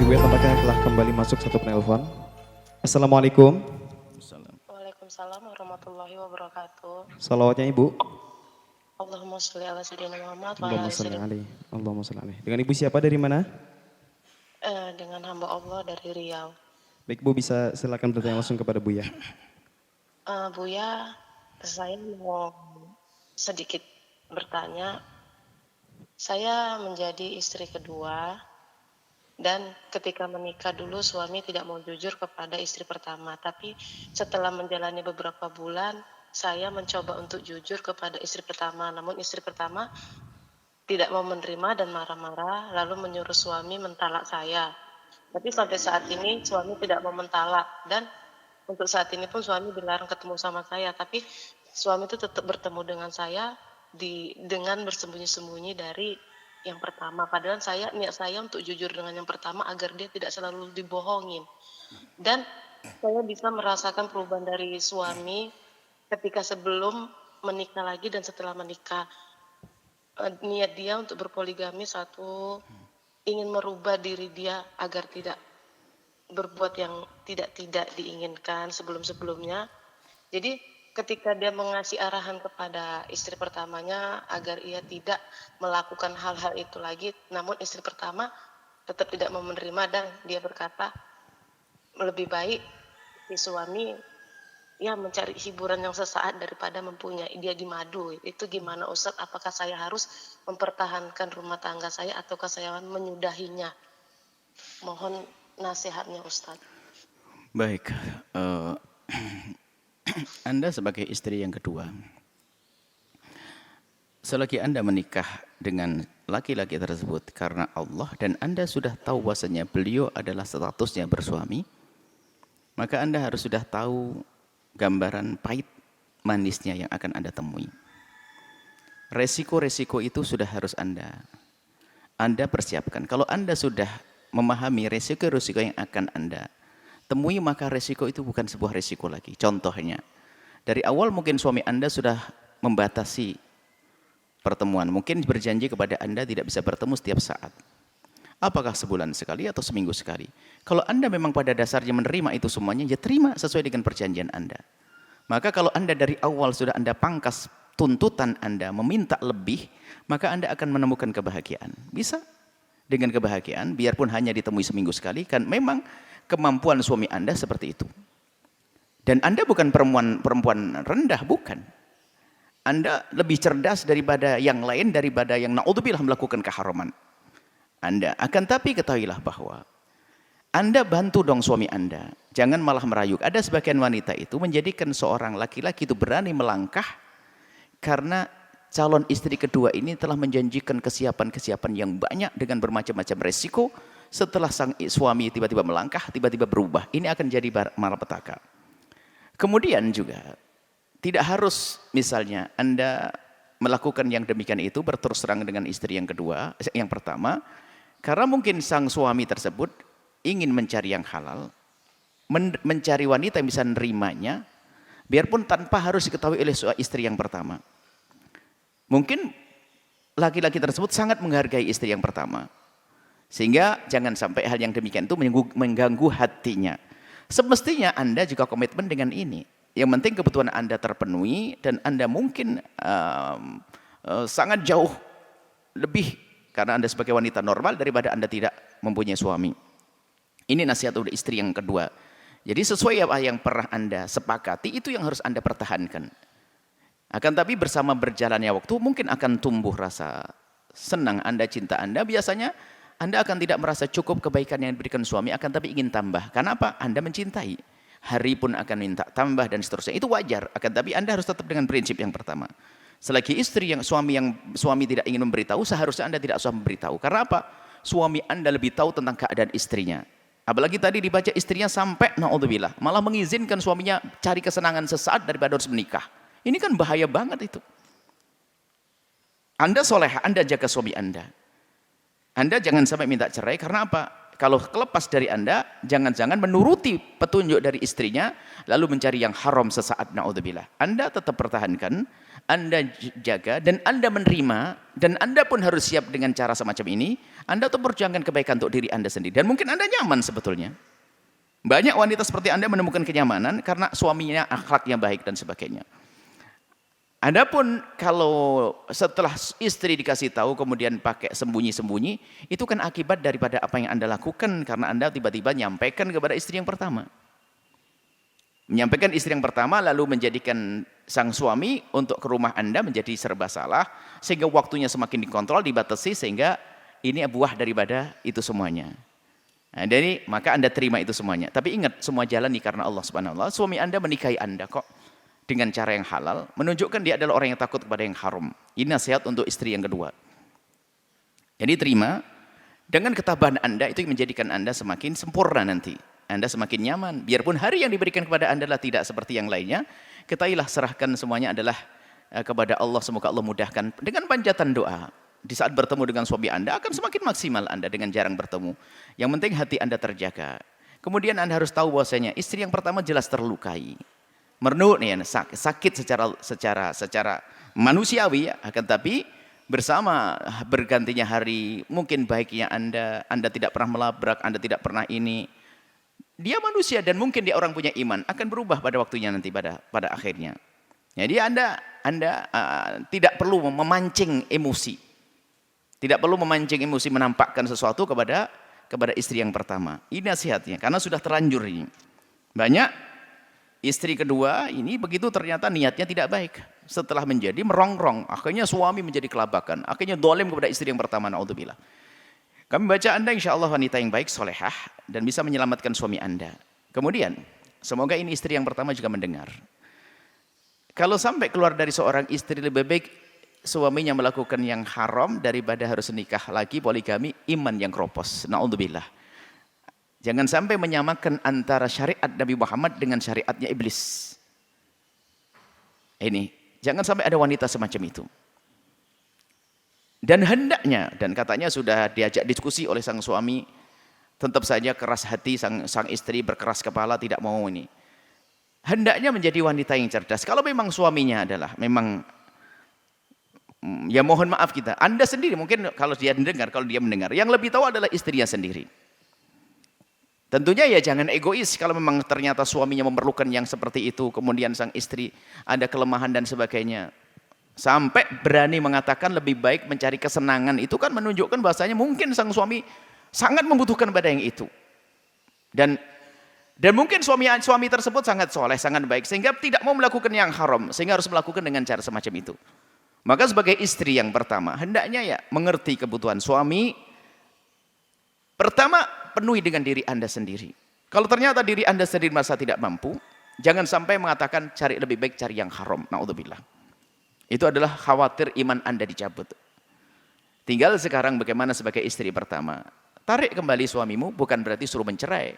Buya tampaknya telah kembali masuk satu penelpon. Assalamualaikum. Waalaikumsalam warahmatullahi wabarakatuh. Salawatnya Ibu. Allahumma sholli ala sayyidina Muhammad wa ala Allahumma ali sholli sayyidina. alaihi. Allahumma sholli alaihi. Dengan Ibu siapa dari mana? Dengan hamba Allah dari Riau. Baik Bu, bisa silakan bertanya langsung kepada Buya. Buya, saya mau sedikit bertanya. Saya menjadi istri kedua dan ketika menikah dulu suami tidak mau jujur kepada istri pertama. Tapi setelah menjalani beberapa bulan, saya mencoba untuk jujur kepada istri pertama. Namun istri pertama tidak mau menerima dan marah-marah lalu menyuruh suami mentalak saya. Tapi sampai saat ini suami tidak mau mentalak dan untuk saat ini pun suami dilarang ketemu sama saya. Tapi suami itu tetap bertemu dengan saya dengan bersembunyi-sembunyi dari yang pertama. Padahal niat saya untuk jujur dengan yang pertama agar dia tidak selalu dibohongin. Dan saya bisa merasakan perubahan dari suami ketika sebelum menikah lagi dan setelah menikah. Niat dia untuk berpoligami ingin merubah diri dia agar tidak berbuat yang tidak diinginkan sebelum-sebelumnya. Jadi ketika dia mengasih arahan kepada istri pertamanya agar ia tidak melakukan hal-hal itu lagi, namun istri pertama tetap tidak mau menerima dan dia berkata lebih baik si suami mencari hiburan yang sesaat daripada mempunyai dia di madu. Itu gimana Ustadz? Apakah saya harus mempertahankan rumah tangga saya ataukah saya menyudahinya? Mohon nasihatnya Ustadz. Baik, Anda sebagai istri yang kedua, selagi Anda menikah dengan laki-laki tersebut karena Allah dan Anda sudah tahu bahwasanya beliau adalah statusnya bersuami, maka Anda harus sudah tahu gambaran pahit manisnya yang akan Anda temui. Resiko-resiko itu sudah harus Anda persiapkan. Kalau Anda sudah memahami resiko-resiko yang akan Anda temui, maka resiko itu bukan sebuah resiko lagi. Contohnya, dari awal mungkin suami Anda sudah membatasi pertemuan. Mungkin berjanji kepada Anda tidak bisa bertemu setiap saat. Apakah sebulan sekali atau seminggu sekali? Kalau Anda memang pada dasarnya menerima itu semuanya, ya terima sesuai dengan perjanjian Anda. Maka kalau Anda dari awal sudah Anda pangkas tuntutan Anda, meminta lebih, maka Anda akan menemukan kebahagiaan. Bisa dengan kebahagiaan, biarpun hanya ditemui seminggu sekali, kan memang kemampuan suami Anda seperti itu. Dan Anda bukan perempuan rendah, bukan. Anda lebih cerdas daripada yang lain, daripada yang naudzubillah melakukan keharaman. Anda akan, tapi ketahuilah bahwa Anda bantu dong suami Anda. Jangan malah merayuk. Ada sebagian wanita itu menjadikan seorang laki-laki itu berani melangkah karena calon istri kedua ini telah menjanjikan kesiapan-kesiapan yang banyak dengan bermacam-macam resiko. Setelah sang suami tiba-tiba melangkah, tiba-tiba berubah. Ini akan jadi malapetaka. Kemudian juga, tidak harus misalnya Anda melakukan yang demikian itu berterus terang dengan istri yang kedua, yang pertama, karena mungkin sang suami tersebut ingin mencari yang halal, mencari wanita yang bisa menerimanya, biarpun tanpa harus diketahui oleh istri yang pertama. Mungkin laki-laki tersebut sangat menghargai istri yang pertama, sehingga jangan sampai hal yang demikian itu mengganggu hatinya. Semestinya Anda juga komitmen dengan ini. Yang penting kebutuhan Anda terpenuhi dan Anda mungkin sangat jauh lebih karena Anda sebagai wanita normal daripada Anda tidak mempunyai suami. Ini nasihat untuk istri yang kedua. Jadi sesuai apa yang pernah Anda sepakati, itu yang harus Anda pertahankan. Akan tapi bersama berjalannya waktu mungkin akan tumbuh rasa senang Anda, cinta Anda. Biasanya Anda akan tidak merasa cukup kebaikan yang diberikan suami, akan tapi ingin tambah. Karena apa? Anda mencintai. Hari pun akan minta tambah dan seterusnya. Itu wajar. Akan tapi Anda harus tetap dengan prinsip yang pertama. Selagi istri yang suami tidak ingin memberitahu, seharusnya Anda tidak usah memberitahu. Karena apa? Suami Anda lebih tahu tentang keadaan istrinya. Apalagi tadi dibaca istrinya sampai naudzubillah, malah mengizinkan suaminya cari kesenangan sesaat daripada harus menikah. Ini kan bahaya banget itu. Anda soleh, Anda jaga suami Anda. Anda jangan sampai minta cerai, karena apa? kalau kelepas dari Anda, jangan-jangan menuruti petunjuk dari istrinya, lalu mencari yang haram sesaat, na'udzubillah. Anda tetap pertahankan, Anda jaga, dan Anda menerima, dan Anda pun harus siap dengan cara semacam ini. Anda tetap perjuangkan kebaikan untuk diri Anda sendiri. Dan mungkin Anda nyaman sebetulnya. Banyak wanita seperti Anda menemukan kenyamanan karena suaminya akhlaknya baik dan sebagainya. Adapun kalau setelah istri dikasih tahu kemudian pakai sembunyi-sembunyi, itu kan akibat daripada apa yang Anda lakukan karena Anda tiba-tiba nyampaikan kepada istri yang pertama. Menyampaikan istri yang pertama lalu menjadikan sang suami untuk ke rumah Anda menjadi serba salah, sehingga waktunya semakin dikontrol, dibatasi, sehingga ini buah daripada itu semuanya. Nah, jadi maka Anda terima itu semuanya. Tapi ingat, semua jalani karena Allah Subhanahu wa taala. Suami Anda menikahi Anda kok dengan cara yang halal, menunjukkan dia adalah orang yang takut kepada yang haram. Ini nasihat untuk istri yang kedua. Jadi terima, dengan ketabahan Anda itu menjadikan Anda semakin sempurna nanti. Anda semakin nyaman. Biarpun hari yang diberikan kepada Anda adalah tidak seperti yang lainnya, ketahuilah serahkan semuanya adalah kepada Allah. Semoga Allah mudahkan. Dengan panjatan doa, di saat bertemu dengan suami Anda akan semakin maksimal Anda dengan jarang bertemu. Yang penting hati Anda terjaga. Kemudian Anda harus tahu bahwasanya istri yang pertama jelas terlukai. Merdu nih, sakit secara manusiawi ya, akan tapi bersama bergantinya hari, mungkin baiknya Anda tidak pernah melabrak, Anda tidak pernah ini. Dia manusia dan mungkin dia orang punya iman, akan berubah pada waktunya nanti pada akhirnya. Jadi Anda tidak perlu memancing emosi. Tidak perlu memancing emosi menampakkan sesuatu kepada istri yang pertama. Ini nasihatnya karena sudah terlanjur ini. Banyak istri kedua ini begitu ternyata niatnya tidak baik. Setelah menjadi merongrong, akhirnya suami menjadi kelabakan. Akhirnya dolim kepada istri yang pertama, na'udzubillah. Kami baca Anda insya Allah wanita yang baik, solehah, dan bisa menyelamatkan suami Anda. Kemudian, semoga ini istri yang pertama juga mendengar. Kalau sampai keluar dari seorang istri lebih baik suaminya melakukan yang haram daripada harus nikah lagi, poligami, iman yang kropos. Na'udzubillah. Jangan sampai menyamakan antara syariat Nabi Muhammad dengan syariatnya iblis. Ini, jangan sampai ada wanita semacam itu. Dan hendaknya, dan katanya sudah diajak diskusi oleh sang suami, tetap saja keras hati sang istri, berkeras kepala, tidak mau ini. Hendaknya menjadi wanita yang cerdas. Kalau memang suaminya adalah memang, ya mohon maaf kita, Anda sendiri mungkin kalau dia mendengar, yang lebih tahu adalah istrinya sendiri. Tentunya ya jangan egois kalau memang ternyata suaminya memerlukan yang seperti itu, kemudian sang istri ada kelemahan dan sebagainya. Sampai berani mengatakan lebih baik mencari kesenangan, itu kan menunjukkan bahasanya mungkin sang suami sangat membutuhkan pada yang itu. Dan mungkin suami tersebut sangat soleh, sangat baik, sehingga tidak mau melakukan yang haram, sehingga harus melakukan dengan cara semacam itu. Maka sebagai istri yang pertama, hendaknya ya mengerti kebutuhan suami. Pertama, penuhi dengan diri Anda sendiri. Kalau ternyata diri Anda sendiri merasa tidak mampu, jangan sampai mengatakan lebih baik cari yang haram. Na'udzubillah. Itu adalah khawatir iman Anda dicabut. Tinggal sekarang bagaimana sebagai istri pertama. Tarik kembali suamimu bukan berarti suruh mencerai.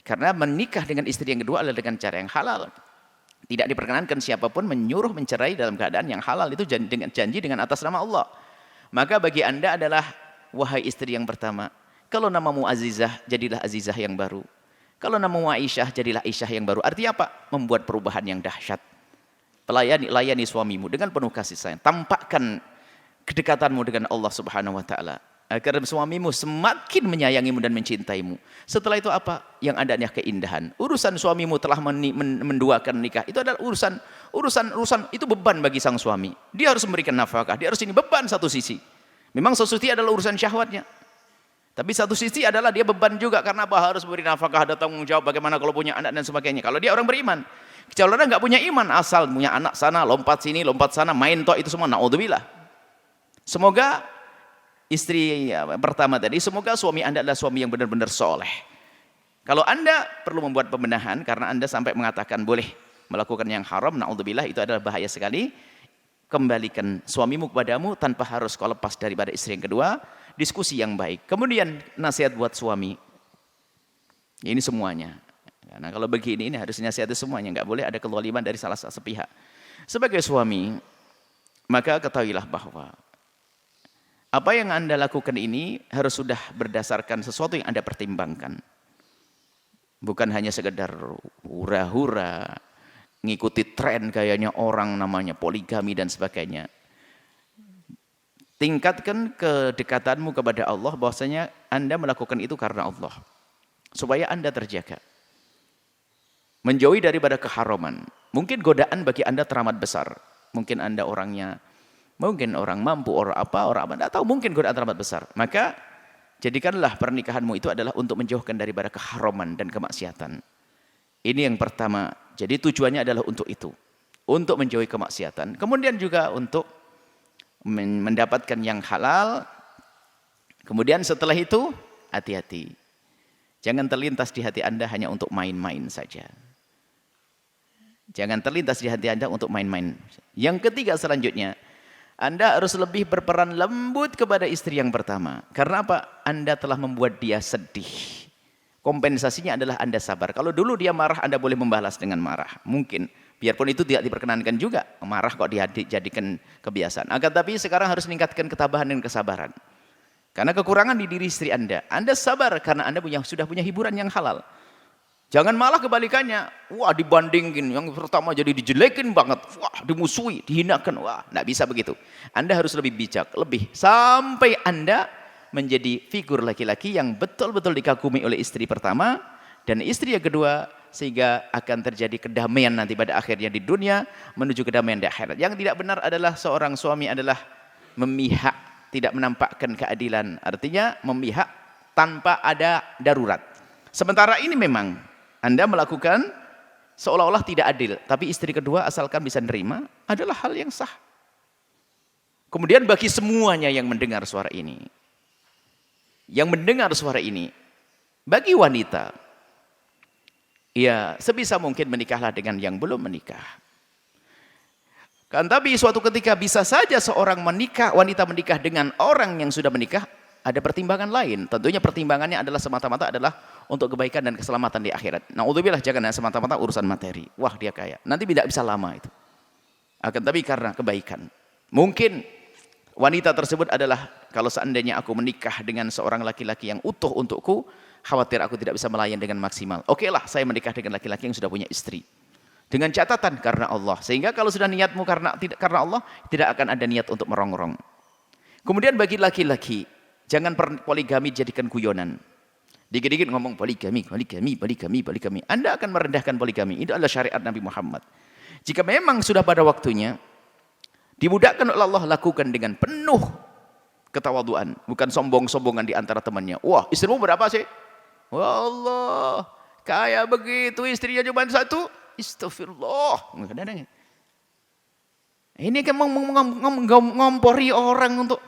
Karena menikah dengan istri yang kedua adalah dengan cara yang halal. Tidak diperkenankan siapapun menyuruh mencerai dalam keadaan yang halal. Itu janji dengan atas nama Allah. Maka bagi Anda adalah, wahai istri yang pertama, kalau namamu Azizah, jadilah Azizah yang baru. Kalau namamu Aisyah, jadilah Aisyah yang baru. Artinya apa? Membuat perubahan yang dahsyat. Layani suamimu dengan penuh kasih sayang. Tampakkan kedekatanmu dengan Allah Subhanahu wa taala agar suamimu semakin menyayangimu dan mencintaimu. Setelah itu apa? Yang ada hanya keindahan. Urusan suamimu telah menduakan nikah, itu adalah urusan itu beban bagi sang suami. Dia harus memberikan nafkah, dia harus ini beban satu sisi. Memang satu sisi adalah urusan syahwatnya. Tapi satu sisi adalah dia beban juga karena apa? Harus beri nafkah, ada tanggung jawab bagaimana kalau punya anak dan sebagainya. Kalau dia orang beriman, kecuali nggak punya iman, asal punya anak sana, lompat sini, lompat sana, main toh itu semua, naudzubillah. Semoga istri pertama tadi, semoga suami Anda adalah suami yang benar-benar soleh. Kalau Anda perlu membuat pembenahan karena Anda sampai mengatakan boleh melakukan yang haram, naudzubillah, itu adalah bahaya sekali. Kembalikan suamimu kepadamu tanpa harus kau lepas daripada istri yang kedua. Diskusi yang baik. Kemudian nasihat buat suami. Ini semuanya. Karena kalau begini ini harus nasihati semuanya. Nggak boleh ada kezaliman dari salah satu pihak. Sebagai suami, maka ketahuilah bahwa Apa yang Anda lakukan ini harus sudah berdasarkan sesuatu yang Anda pertimbangkan. Bukan hanya sekedar hura-hura, ngikuti tren kayaknya orang namanya poligami dan sebagainya. Tingkatkan kedekatanmu kepada Allah bahwasanya Anda melakukan itu karena Allah. Supaya Anda terjaga. Menjauhi daripada keharaman. Mungkin godaan bagi Anda teramat besar. Mungkin Anda orangnya, mungkin orang mampu, orang apa, tidak tahu, mungkin godaan teramat besar. Maka jadikanlah pernikahanmu itu adalah untuk menjauhkan daripada keharaman dan kemaksiatan. Ini yang pertama. Jadi tujuannya adalah untuk itu. Untuk menjauhi kemaksiatan. Kemudian juga untuk mendapatkan yang halal. Kemudian setelah itu, hati-hati. Jangan terlintas di hati Anda hanya untuk main-main saja. Jangan terlintas di hati Anda untuk main-main. Yang ketiga selanjutnya, Anda harus lebih berperan lembut kepada istri yang pertama. Karena apa? Anda telah membuat dia sedih. Kompensasinya adalah Anda sabar. Kalau dulu dia marah, Anda boleh membalas dengan marah. Mungkin. Biarpun itu tidak diperkenankan juga. Marah kok dijadikan kebiasaan. Akan tapi sekarang harus meningkatkan ketabahan dan kesabaran. Karena kekurangan di diri istri Anda. Anda sabar karena Anda sudah punya hiburan yang halal. Jangan malah kebalikannya. Wah, dibandingin. Yang pertama jadi dijelekin banget. Wah, dimusuhi, dihinakan. Wah, tidak bisa begitu. Anda harus lebih bijak. Lebih. Sampai Anda menjadi figur laki-laki yang betul-betul dikagumi oleh istri pertama. Dan istri yang kedua. Sehingga akan terjadi kedamaian nanti pada akhirnya di dunia. Menuju kedamaian di akhirat. Yang tidak benar adalah seorang suami adalah memihak. Tidak menampakkan keadilan. Artinya memihak tanpa ada darurat. Sementara ini memang Anda melakukan seolah-olah tidak adil. Tapi istri kedua asalkan bisa nerima adalah hal yang sah. Kemudian bagi semuanya yang mendengar suara ini. Yang mendengar suara ini. Bagi wanita. Ya sebisa mungkin menikahlah dengan yang belum menikah. Kan tapi suatu ketika bisa saja seorang wanita menikah dengan orang yang sudah menikah. Ada pertimbangan lain. Tentunya pertimbangannya adalah semata-mata adalah untuk kebaikan dan keselamatan di akhirat. Na'udzubillah, jangan semata-mata urusan materi. Wah, dia kaya. Nanti tidak bisa lama itu. Akan tapi karena kebaikan. Mungkin wanita tersebut adalah kalau seandainya aku menikah dengan seorang laki-laki yang utuh untukku, khawatir aku tidak bisa melayan dengan maksimal. Oke lah, saya menikah dengan laki-laki yang sudah punya istri. Dengan catatan karena Allah. Sehingga kalau sudah niatmu karena Allah, tidak akan ada niat untuk merongrong. Kemudian bagi laki-laki, jangan poligami jadikan guyonan. Dikit-dikit ngomong poligami. Anda akan merendahkan poligami. Itu adalah syariat Nabi Muhammad. Jika memang sudah pada waktunya, dimudahkan oleh Allah, lakukan dengan penuh ketawaduan. Bukan sombong-sombongan di antara temannya. Wah, istrimu berapa sih? Wah Allah, kayak begitu istrinya cuma satu. Astagfirullah. Ini kan ngompori orang untuk.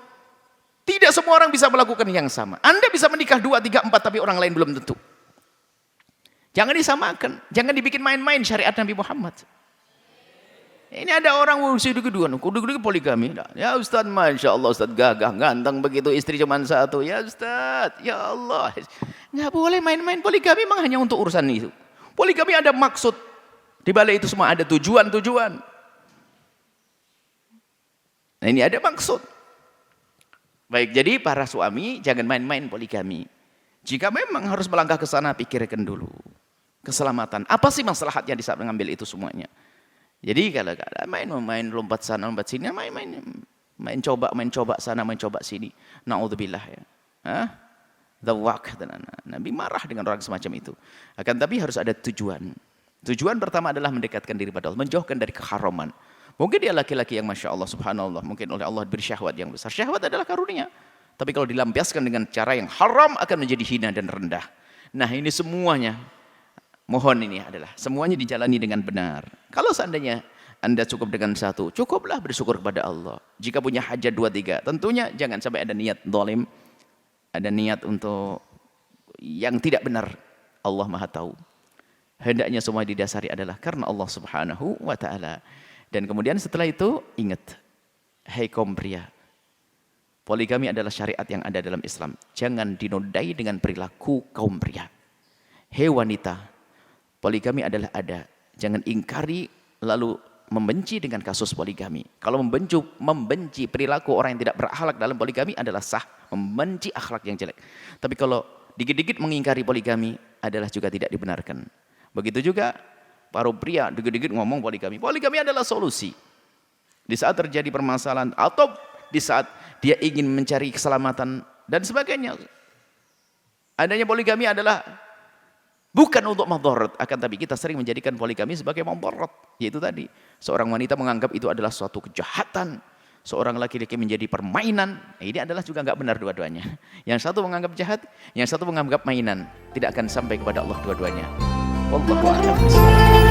Tidak semua orang bisa melakukan yang sama. Anda bisa menikah 2, 3, 4 tapi orang lain belum tentu. Jangan disamakan. Jangan dibikin main-main syariat Nabi Muhammad. Ini ada orang sudah kedua, kudu poligami. Ya Ustaz, Masya Allah Ustaz gagah, ganteng begitu, istri cuma satu. Ya Ustaz, ya Allah. Nggak boleh main-main poligami, memang hanya untuk urusan itu. Poligami ada maksud. Di balik itu semua ada tujuan-tujuan. Nah ini ada maksud. Baik, jadi para suami jangan main-main poligami. Jika memang harus melangkah ke sana, pikirkan dulu. Keselamatan. Apa sih maslahatnya di saat mengambil itu semuanya? Jadi kalau main lompat sana, lompat sini, main coba sana, main coba sini. Na'udzubillah ya. Dhawak. Nabi marah dengan orang semacam itu. Akan tapi harus ada tujuan. Tujuan pertama adalah mendekatkan diri pada Allah, menjauhkan dari keharaman. Mungkin dia laki-laki yang Masya Allah, subhanallah, mungkin oleh Allah diberi syahwat yang besar. Syahwat adalah karunia. Tapi kalau dilampiaskan dengan cara yang haram akan menjadi hina dan rendah. Nah ini semuanya, mohon ini adalah, semuanya dijalani dengan benar. Kalau seandainya Anda cukup dengan satu, cukuplah bersyukur kepada Allah. Jika punya hajat 2, 3, tentunya jangan sampai ada niat zalim, ada niat untuk yang tidak benar. Allah Maha tahu. Hendaknya semua didasari adalah karena Allah Subhanahu wa Ta'ala. Dan kemudian setelah itu ingat, hai kaum pria, poligami adalah syariat yang ada dalam Islam. Jangan dinodai dengan perilaku kaum pria. Hai wanita, poligami adalah ada. Jangan ingkari lalu membenci dengan kasus poligami. Kalau membenci perilaku orang yang tidak berakhlak dalam poligami adalah sah, membenci akhlak yang jelek. Tapi kalau dikit-dikit mengingkari poligami adalah juga tidak dibenarkan. Begitu juga para pria dikit-dikit ngomong poligami. Poligami adalah solusi. Di saat terjadi permasalahan atau di saat dia ingin mencari keselamatan dan sebagainya. Adanya poligami adalah bukan untuk madharat, akan tapi kita sering menjadikan poligami sebagai madharat. Yaitu tadi, seorang wanita menganggap itu adalah suatu kejahatan, seorang laki-laki menjadi permainan. Ini adalah juga enggak benar dua-duanya. Yang satu menganggap jahat, yang satu menganggap mainan. Tidak akan sampai kepada Allah dua-duanya. Wallahu a'lam.